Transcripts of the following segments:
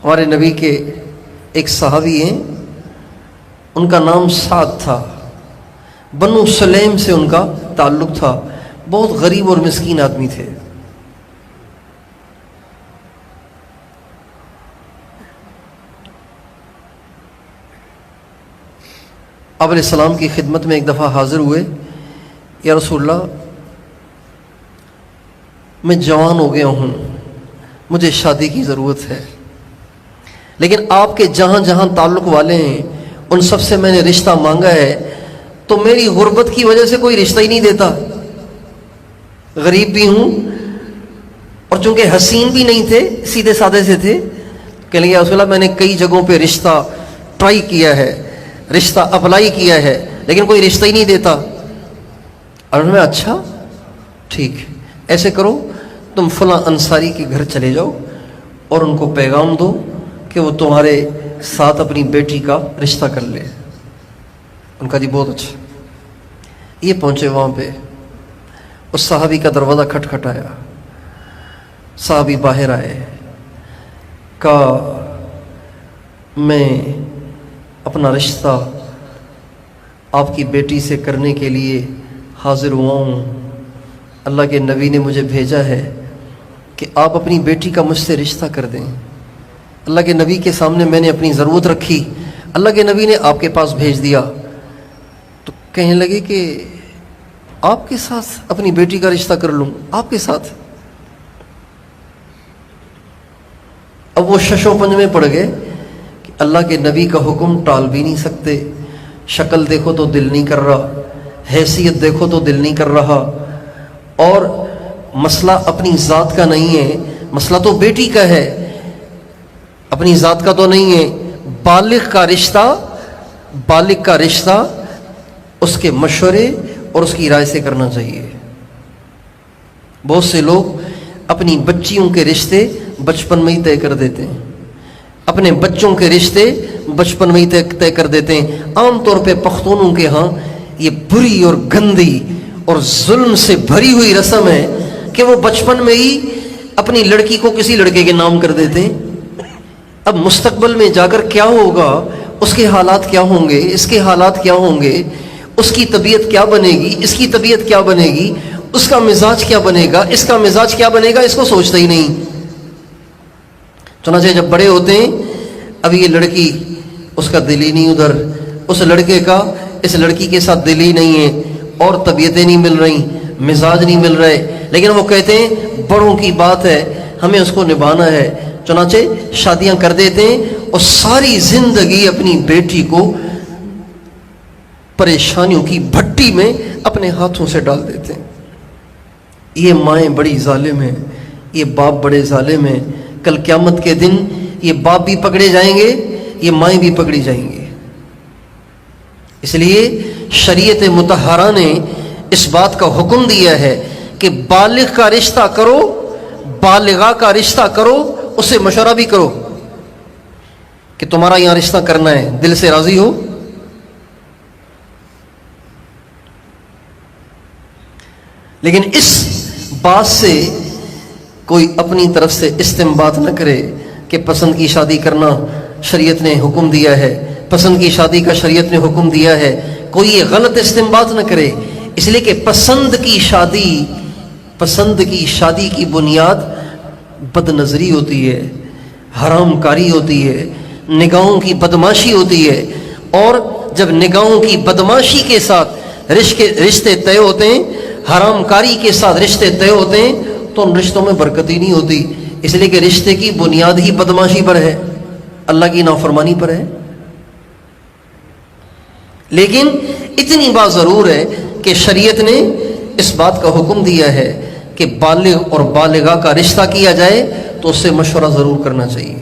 ہمارے نبی کے ایک صحابی ہیں، ان کا نام سعد تھا، بنو سلیم سے ان کا تعلق تھا، بہت غریب اور مسکین آدمی تھے۔ آپ علیہ السلام کی خدمت میں ایک دفعہ حاضر ہوئے، یا رسول اللہ میں جوان ہو گیا ہوں، مجھے شادی کی ضرورت ہے، لیکن آپ کے جہاں جہاں تعلق والے ہیں ان سب سے میں نے رشتہ مانگا ہے تو میری غربت کی وجہ سے کوئی رشتہ ہی نہیں دیتا، غریب بھی ہوں اور چونکہ حسین بھی نہیں تھے، سیدھے سادے سے تھے، کہ یا رسول اللہ میں نے کئی جگہوں پہ رشتہ ٹرائی کیا ہے، رشتہ اپلائی کیا ہے، لیکن کوئی رشتہ ہی نہیں دیتا۔ اور میں اچھا ٹھیک ایسے کرو، تم فلاں انصاری کے گھر چلے جاؤ اور ان کو پیغام دو کہ وہ تمہارے ساتھ اپنی بیٹی کا رشتہ کر لے۔ ان کا جی بہت اچھا۔ یہ پہنچے وہاں پہ، اس صحابی کا دروازہ کھٹکھٹایا، صحابی باہر آئے، کہا میں اپنا رشتہ آپ کی بیٹی سے کرنے کے لیے حاضر ہوا ہوں، اللہ کے نبی نے مجھے بھیجا ہے کہ آپ اپنی بیٹی کا مجھ سے رشتہ کر دیں۔ اللہ کے نبی کے سامنے میں نے اپنی ضرورت رکھی، اللہ کے نبی نے آپ کے پاس بھیج دیا، تو کہنے لگے کہ آپ کے ساتھ اپنی بیٹی کا رشتہ کر لوں، آپ کے ساتھ؟ اب وہ شش و پنج میں پڑ گئے کہ اللہ کے نبی کا حکم ٹال بھی نہیں سکتے، شکل دیکھو تو دل نہیں کر رہا، حیثیت دیکھو تو دل نہیں کر رہا، اور مسئلہ اپنی ذات کا نہیں ہے، مسئلہ تو بیٹی کا ہے، اپنی ذات کا تو نہیں ہے۔ بالغ کا رشتہ اس کے مشورے اور اس کی رائے سے کرنا چاہیے۔ بہت سے لوگ اپنی بچیوں کے رشتے بچپن میں ہی طے کر دیتے ہیں، اپنے بچوں کے رشتے بچپن میں ہی طے کر دیتے ہیں۔ عام طور پہ پختونوں کے ہاں یہ بری اور گندی اور ظلم سے بھری ہوئی رسم ہے کہ وہ بچپن میں ہی اپنی لڑکی کو کسی لڑکے کے نام کر دیتے ہیں۔ اب مستقبل میں جا کر کیا ہوگا، اس کے حالات کیا ہوں گے، اس کے حالات کیا ہوں گے، اس کی طبیعت کیا بنے گی، اس کی طبیعت کیا بنے گی، اس کا مزاج کیا بنے گا، اس کا مزاج کیا بنے گا، اس کو سوچتا ہی نہیں۔ چنانچہ جب بڑے ہوتے ہیں، اب یہ لڑکی اس کا دل ہی نہیں ادھر، اس لڑکے کا اس لڑکی کے ساتھ دل ہی نہیں ہے، اور طبیعتیں نہیں مل رہی، مزاج نہیں مل رہے، لیکن وہ کہتے ہیں بڑوں کی بات ہے، ہمیں اس کو نبھانا ہے، چنانچہ شادیاں کر دیتے ہیں اور ساری زندگی اپنی بیٹی کو پریشانیوں کی بھٹی میں اپنے ہاتھوں سے ڈال دیتے ہیں۔ یہ مائیں بڑی ظالم ہیں، یہ باپ بڑے ظالم ہیں، کل قیامت کے دن یہ باپ بھی پکڑے جائیں گے، یہ مائیں بھی پکڑی جائیں گے۔ اس لیے شریعت مطہرہ نے اس بات کا حکم دیا ہے کہ بالغ کا رشتہ کرو، بالغہ کا رشتہ کرو، اس سے مشورہ بھی کرو کہ تمہارا یہاں رشتہ کرنا ہے، دل سے راضی ہو۔ لیکن اس بات سے کوئی اپنی طرف سے استنباط نہ کرے کہ پسند کی شادی کرنا شریعت نے حکم دیا ہے، پسند کی شادی کا شریعت نے حکم دیا ہے، کوئی یہ غلط استنباط نہ کرے، اس لیے کہ پسند کی شادی کی بنیاد بد نظری ہوتی ہے، حرام کاری ہوتی ہے، نگاہوں کی بدماشی ہوتی ہے، اور جب نگاہوں کی بدماشی کے ساتھ رشتے طے ہوتے ہیں، حرام کاری کے ساتھ رشتے طے ہوتے ہیں، تو ان رشتوں میں برکت ہی نہیں ہوتی، اس لیے کہ رشتے کی بنیاد ہی بدماشی پر ہے، اللہ کی نافرمانی پر ہے۔ لیکن اتنی بات ضرور ہے کہ شریعت نے اس بات کا حکم دیا ہے کہ بالغ اور بالغہ کا رشتہ کیا جائے تو اس سے مشورہ ضرور کرنا چاہیے،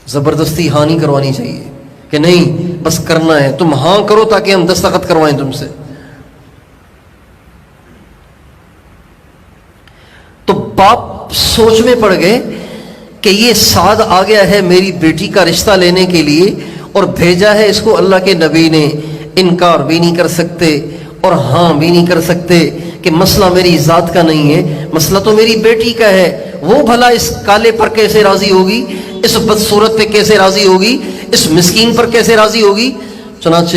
زبردستی ہاں نہیں کروانی چاہیے کہ نہیں بس کرنا ہے، تم ہاں کرو تاکہ ہم دستخط کروائیں تم سے۔ تو باپ سوچ میں پڑ گئے کہ یہ سعد آ گیا ہے میری بیٹی کا رشتہ لینے کے لیے، اور بھیجا ہے اس کو اللہ کے نبی نے، انکار بھی نہیں کر سکتے اور ہاں بھی نہیں کر سکتے کہ مسئلہ میری ذات کا نہیں ہے، مسئلہ تو میری بیٹی کا ہے، وہ بھلا اس کالے پر کیسے راضی ہوگی، اس بدصورت پہ کیسے راضی ہوگی، اس مسکین پر کیسے راضی ہوگی؟ چنانچہ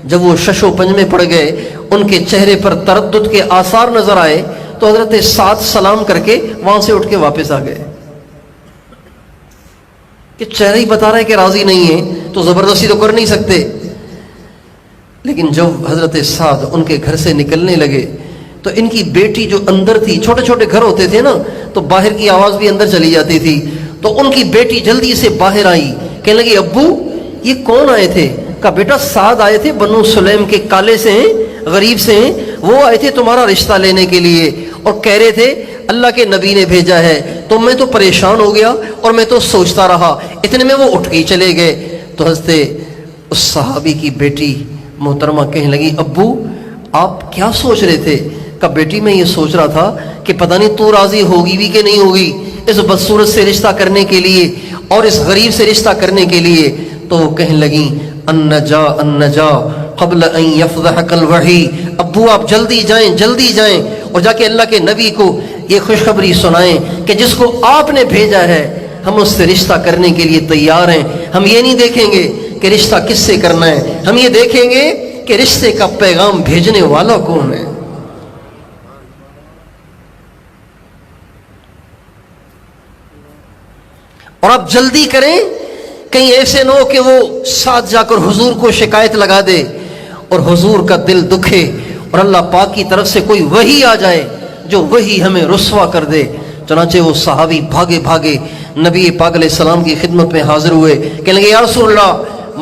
جب وہ شش و پنج میں پڑ گئے، ان کے چہرے پر تردد کے آثار نظر آئے تو حضرت سعد سلام کر کے وہاں سے اٹھ کے واپس آ گئے کہ چہرہ ہی بتا رہا ہے کہ راضی نہیں ہے تو زبردستی تو کر نہیں سکتے۔ لیکن جب حضرت سعد ان کے گھر سے نکلنے لگے تو ان کی بیٹی جو اندر تھی، چھوٹے چھوٹے گھر ہوتے تھے نا تو باہر کی آواز بھی اندر چلی جاتی تھی، تو ان کی بیٹی جلدی سے باہر آئی، کہنے لگی ابو یہ کون آئے تھے؟ کہا بیٹا سعد آئے تھے، بنو سلیم کے کالے سے ہیں، غریب سے ہیں، وہ آئے تھے تمہارا رشتہ لینے کے لیے اور کہہ رہے تھے اللہ کے نبی نے بھیجا ہے۔ تو میں تو پریشان ہو گیا اور میں تو سوچتا رہا، اتنے میں وہ اٹھ کے چلے گئے۔ تو حضرت اس صحابی کی بیٹی محترمہ کہنے لگی ابو آپ کیا سوچ رہے تھے؟ کہ بیٹی میں یہ سوچ رہا تھا کہ پتہ نہیں تو راضی ہوگی بھی کہ نہیں ہوگی اس بدصورت سے رشتہ کرنے کے لیے اور اس غریب سے رشتہ کرنے کے لیے۔ تو وہ کہنے لگیں النجا قبل ان یفضحک الوحی، ابو آپ جلدی جائیں اور جا کے اللہ کے نبی کو یہ خوشخبری سنائیں کہ جس کو آپ نے بھیجا ہے ہم اس سے رشتہ کرنے کے لیے تیار ہیں۔ ہم یہ نہیں دیکھیں گے کہ رشتہ کس سے کرنا ہے، ہم یہ دیکھیں گے کہ رشتے کا پیغام بھیجنے والا کون ہے۔ اور آپ جلدی کریں، کہیں ایسے نہ ہو کہ وہ ساتھ جا کر حضور کو شکایت لگا دے اور حضور کا دل دکھے اور اللہ پاک کی طرف سے کوئی وحی آ جائے جو وحی ہمیں رسوا کر دے۔ چنانچہ وہ صحابی بھاگے بھاگے نبی پاک علیہ السلام کی خدمت میں حاضر ہوئے، کہنے لگے یا رسول اللہ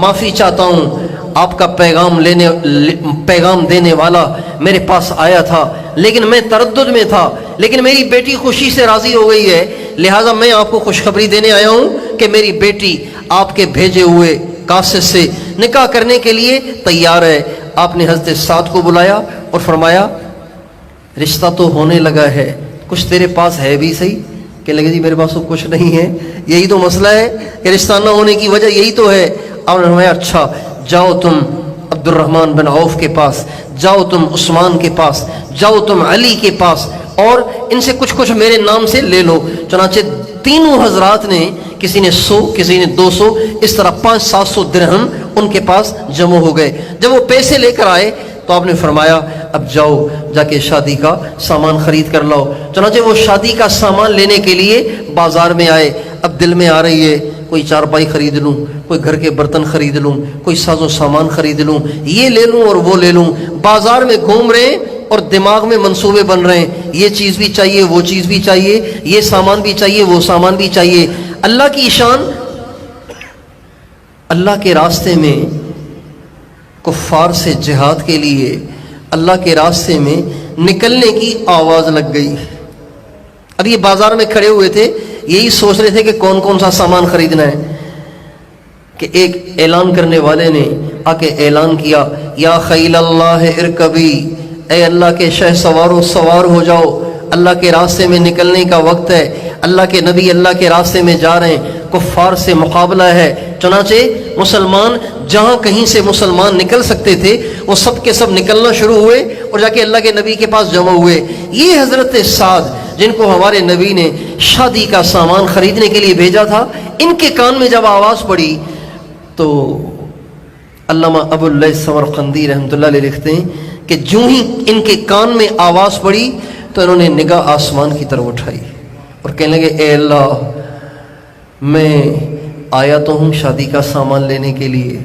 معافی چاہتا ہوں، آپ کا پیغام دینے والا میرے پاس آیا تھا لیکن میں تردد میں تھا، لیکن میری بیٹی خوشی سے راضی ہو گئی ہے، لہٰذا میں آپ کو خوشخبری دینے آیا ہوں کہ میری بیٹی آپ کے بھیجے ہوئے قاصد سے نکاح کرنے کے لیے تیار ہے۔ آپ نے حضرت سعد کو بلایا اور فرمایا رشتہ تو ہونے لگا ہے، کچھ تیرے پاس ہے بھی صحیح؟ کہنے لگے جی میرے پاس تو کچھ نہیں ہے، یہی تو مسئلہ ہے کہ رشتہ نہ ہونے کی وجہ یہی تو ہے۔ آپ نے فرمایا اچھا جاؤ تم عبد الرحمن بن عوف کے پاس، جاؤ تم عثمان کے پاس، جاؤ تم علی کے پاس اور ان سے کچھ میرے نام سے لے لو۔ چنانچہ تینوں حضرات نے کسی نے 100 کسی نے 200 اس طرح 500-700 درہم ان کے پاس جمع ہو گئے۔ جب وہ پیسے لے کر آئے تو آپ نے فرمایا اب جاؤ جا کے شادی کا سامان خرید کر لاؤ۔ چنانچہ وہ شادی کا سامان لینے کے لیے بازار میں آئے۔ اب دل میں آ رہی ہے کوئی چارپائی خرید لوں، کوئی گھر کے برتن خرید لوں، کوئی ساز و سامان خرید لوں، یہ لے لوں اور وہ لے لوں۔ بازار میں گھوم رہے ہیں اور دماغ میں منصوبے بن رہے ہیں، یہ چیز بھی چاہیے، وہ چیز بھی چاہیے، یہ سامان بھی چاہیے، وہ سامان بھی چاہیے۔ اللہ کی شان، اللہ کے راستے میں کفار سے جہاد کے لیے اللہ کے راستے میں نکلنے کی آواز لگ گئی۔ اب یہ بازار میں کھڑے ہوئے تھے، یہی سوچ رہے تھے کہ کون کون سا سامان خریدنا ہے کہ ایک اعلان کرنے والے نے آ کے اعلان کیا یا خیل اللہ ارکبی، اے اللہ کے شہ سوارو سوار ہو جاؤ، اللہ کے راستے میں نکلنے کا وقت ہے، اللہ کے نبی اللہ کے راستے میں جا رہے ہیں، کفار سے مقابلہ ہے۔ چنانچہ مسلمان جہاں کہیں سے مسلمان نکل سکتے تھے وہ سب کے سب نکلنا شروع ہوئے اور جا کے اللہ کے نبی کے پاس جمع ہوئے۔ یہ حضرت سعد جن کو ہمارے نبی نے شادی کا سامان خریدنے کے لیے بھیجا تھا، ان کے کان میں جب آواز پڑی تو علامہ ابو اللہ سمرقندی رحمۃ اللہ علیہ لکھتے ہیں کہ جو ہی ان کے کان میں آواز پڑی تو انہوں نے نگاہ آسمان کی طرف اٹھائی اور کہنے لگے اے اللہ میں آیا تو ہوں شادی کا سامان لینے کے لیے،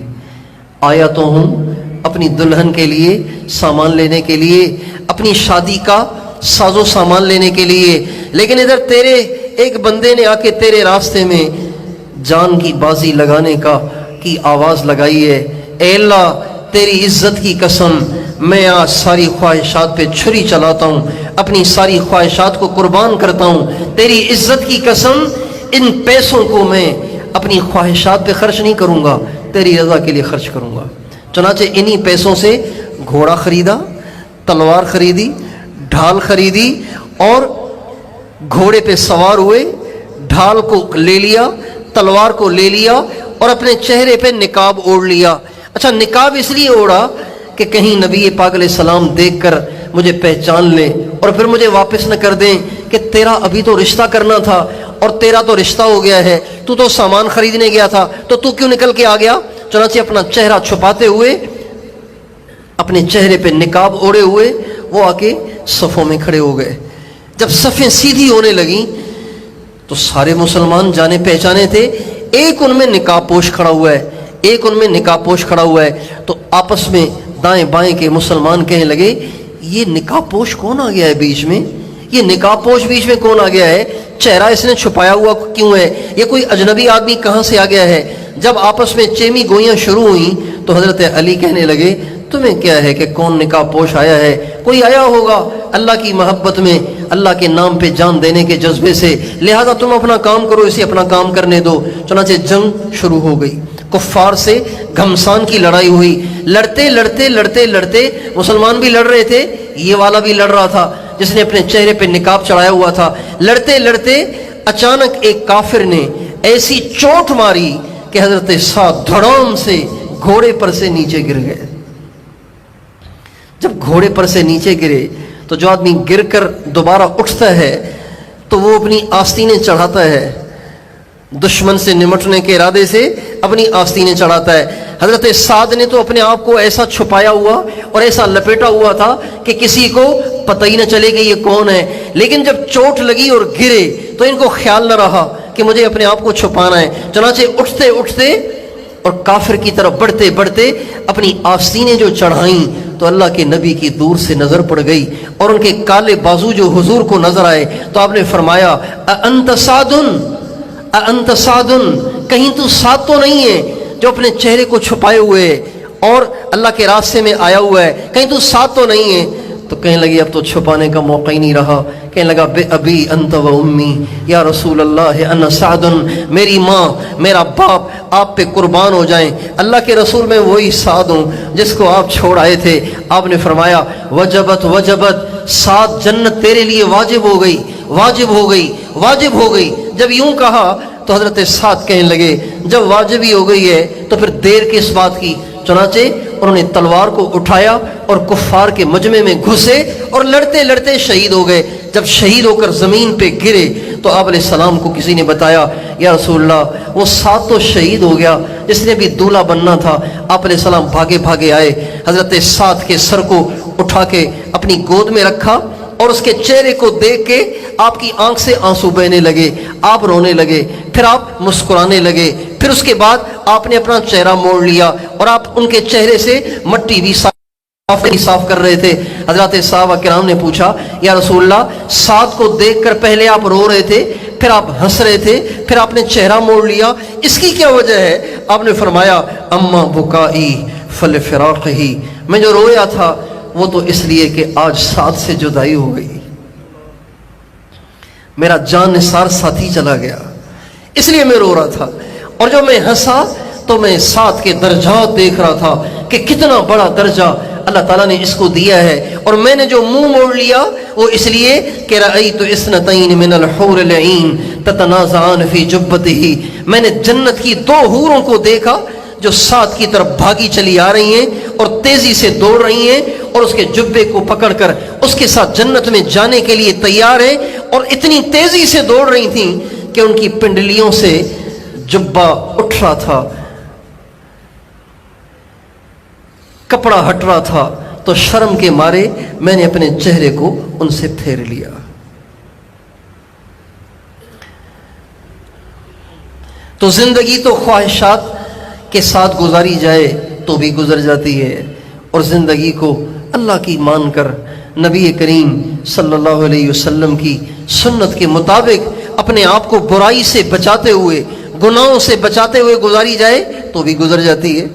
آیا تو ہوں اپنی دلہن کے لیے سامان لینے کے لیے، اپنی شادی کا ساز و سامان لینے کے لیے، لیکن ادھر تیرے ایک بندے نے آ کے تیرے راستے میں جان کی بازی لگانے کی آواز لگائی ہے۔ اے اللہ تیری عزت کی قسم میں آج ساری خواہشات پہ چھری چلاتا ہوں، اپنی ساری خواہشات کو قربان کرتا ہوں، تیری عزت کی قسم ان پیسوں کو میں اپنی خواہشات پہ خرچ نہیں کروں گا، تیری رضا کے لیے خرچ کروں گا۔ چنانچہ انہی پیسوں سے گھوڑا خریدا، تلوار خریدی، ڈھال خریدی اور گھوڑے پہ سوار ہوئے، ڈھال کو لے لیا، تلوار کو لے لیا اور اپنے چہرے پہ نقاب اوڑھ لیا۔ اچھا نقاب اس لیے اوڑھا کہ کہیں نبی پاک علیہ السلام دیکھ کر مجھے پہچان لیں اور پھر مجھے واپس نہ کر دیں کہ تیرا ابھی تو رشتہ کرنا تھا اور تیرا تو رشتہ ہو گیا ہے, تو سامان خریدنے گیا تھا, تو کیوں نکل کے آ گیا؟ چنانچہ اپنا چہرہ چھپاتے ہوئے, اپنے چہرے پہ نقاب اوڑے ہوئے وہ آ کے صفوں میں کھڑے ہو گئے. جب صفیں سیدھی ہونے لگیں تو سارے مسلمان جانے پہچانے تھے, ایک ان میں نقاب پوش کھڑا ہوا ہے, ایک ان میں نقاب پوش کھڑا ہوا ہے. تو آپس میں دائیں بائیں کے مسلمان کہنے لگے, یہ نقاب پوش کون آ گیا ہے بیچ میں؟ یہ نقاب پوش بیچ میں کون آ گیا ہے؟ چہرہ اس نے چھپایا ہوا کیوں ہے؟ یہ کوئی اجنبی آدمی کہاں سے آ گیا ہے؟ جب آپس میں چیمی گوئیاں شروع ہوئیں تو حضرت علی کہنے لگے, تمہیں کیا ہے کہ کون نقاب پوش آیا ہے؟ کوئی آیا ہوگا اللہ کی محبت میں, اللہ کے نام پہ جان دینے کے جذبے سے, لہذا تم اپنا کام کرو, اسے اپنا کام کرنے دو. چنانچہ جنگ شروع ہو گئی, کفار سے گھمسان کی لڑائی ہوئی. لڑتے لڑتے لڑتے لڑتے مسلمان بھی لڑ رہے تھے, یہ والا بھی لڑ رہا تھا جس نے اپنے چہرے پہ نقاب چڑھایا ہوا تھا. لڑتے لڑتے اچانک ایک کافر نے ایسی چوٹ ماری کہ حضرت سعد دھڑام سے گھوڑے پر سے نیچے گر گئے. جب گھوڑے پر سے نیچے گرے تو جو آدمی گر کر دوبارہ اٹھتا ہے تو وہ اپنی آستینیں چڑھاتا ہے, دشمن سے نمٹنے کے ارادے سے اپنی آستینیں چڑھاتا ہے. حضرت سعد نے تو اپنے آپ کو ایسا چھپایا ہوا اور ایسا لپیٹا ہوا تھا کہ کسی کو پتہ ہی نہ چلے کہ یہ کون ہے. لیکن جب چوٹ لگی اور گرے تو ان کو خیال نہ رہا کہ مجھے اپنے آپ کو چھپانا ہے. چنانچہ اٹھتے اٹھتے اور کافر کی طرف بڑھتے بڑھتے اپنی آستینیں جو چڑھائیں تو اللہ کے نبی کی دور سے نظر پڑ گئی اور ان کے کالے بازو جو حضور کو نظر آئے تو آپ نے فرمایا, اَأَنْتَ سَعْدٌ اَأَنْتَ سَعْدٌ, کہیں تو سعد تو نہیں ہے جو اپنے چہرے کو چھپائے ہوئے اور اللہ کے راستے میں آیا ہوا ہے, کہیں تو سعد تو نہیں ہے؟ تو کہنے لگی اب تو چھپانے کا موقع ہی نہیں رہا. کہنے لگا, بے ابی انت و امی یا رسول اللہ انا سعد, میری ماں میرا باپ آپ پہ قربان ہو جائیں, اللہ کے رسول میں وہی سعد ہوں جس کو آپ چھوڑ آئے تھے. آپ نے فرمایا, وجبت وجبت, سعد جنت تیرے لیے واجب ہو گئی, واجب ہو گئی, واجب ہو گئی. جب یوں کہا تو حضرت سعد کہنے لگے, جب واجب ہی ہو گئی ہے تو پھر دیر کس بات کی؟ چنانچہ انہوں نے تلوار کو اٹھایا اور کفار کے مجمع میں گھسے اور لڑتے لڑتے شہید ہو گئے. جب شہید ہو کر زمین پہ گرے تو آپ علیہ السلام کو کسی نے بتایا, یا رسول اللہ وہ سعد تو شہید ہو گیا جس نے بھی دولہا بننا تھا. آپ علیہ السلام بھاگے بھاگے آئے, حضرت سعد کے سر کو اٹھا کے اپنی گود میں رکھا اور اس کے چہرے کو دیکھ کے آپ کی آنکھ سے آنسو بہنے لگے, آپ رونے لگے, پھر آپ مسکرانے لگے. پھر اس کے بعد آپ نے اپنا چہرہ موڑ لیا اور آپ ان کے چہرے سے مٹی بھی صاف کر رہے تھے. حضرات صحابہ کرام نے پوچھا, یا رسول اللہ سعد کو دیکھ کر پہلے آپ رو رہے تھے, پھر آپ ہنس رہے تھے, پھر آپ نے چہرہ موڑ لیا, اس کی کیا وجہ ہے؟ آپ نے فرمایا, اما بکائی فلفراقہی, میں جو رویا تھا وہ تو اس لیے کہ آج سعد سے جدائی ہو گئی, میرا جان نثار ساتھی چلا گیا, اس لیے میں رو رہا تھا. اور جو میں ہنسا تو میں سعد کے درجات دیکھ رہا تھا کہ کتنا بڑا درجہ اللہ تعالیٰ نے اس کو دیا ہے, اور میں نے جو منہ موڑ لیا وہ اس لیے کہ رأیت اثنتین من الحور العین تتنازعان فی جبتہ, میں نے جنت کی 2 حوروں کو دیکھا جو سعد کی طرف بھاگی چلی آ رہی ہیں اور تیزی سے دوڑ رہی ہیں اور اس کے جبے کو پکڑ کر اس کے ساتھ جنت میں جانے کے لیے تیار ہیں, اور اتنی تیزی سے دوڑ رہی تھیں کہ ان کی پنڈلیوں سے جبہ اٹھ رہا تھا, کپڑا ہٹ رہا تھا. تو شرم کے مارے میں نے اپنے چہرے کو ان سے پھیر لیا. تو زندگی تو خواہشات کے ساتھ گزاری جائے تو بھی گزر جاتی ہے, اور زندگی کو اللہ کی مان کر نبی کریم صلی اللہ علیہ وسلم کی سنت کے مطابق اپنے آپ کو برائی سے بچاتے ہوئے, گناہوں سے بچاتے ہوئے گزاری جائے تو بھی گزر جاتی ہے.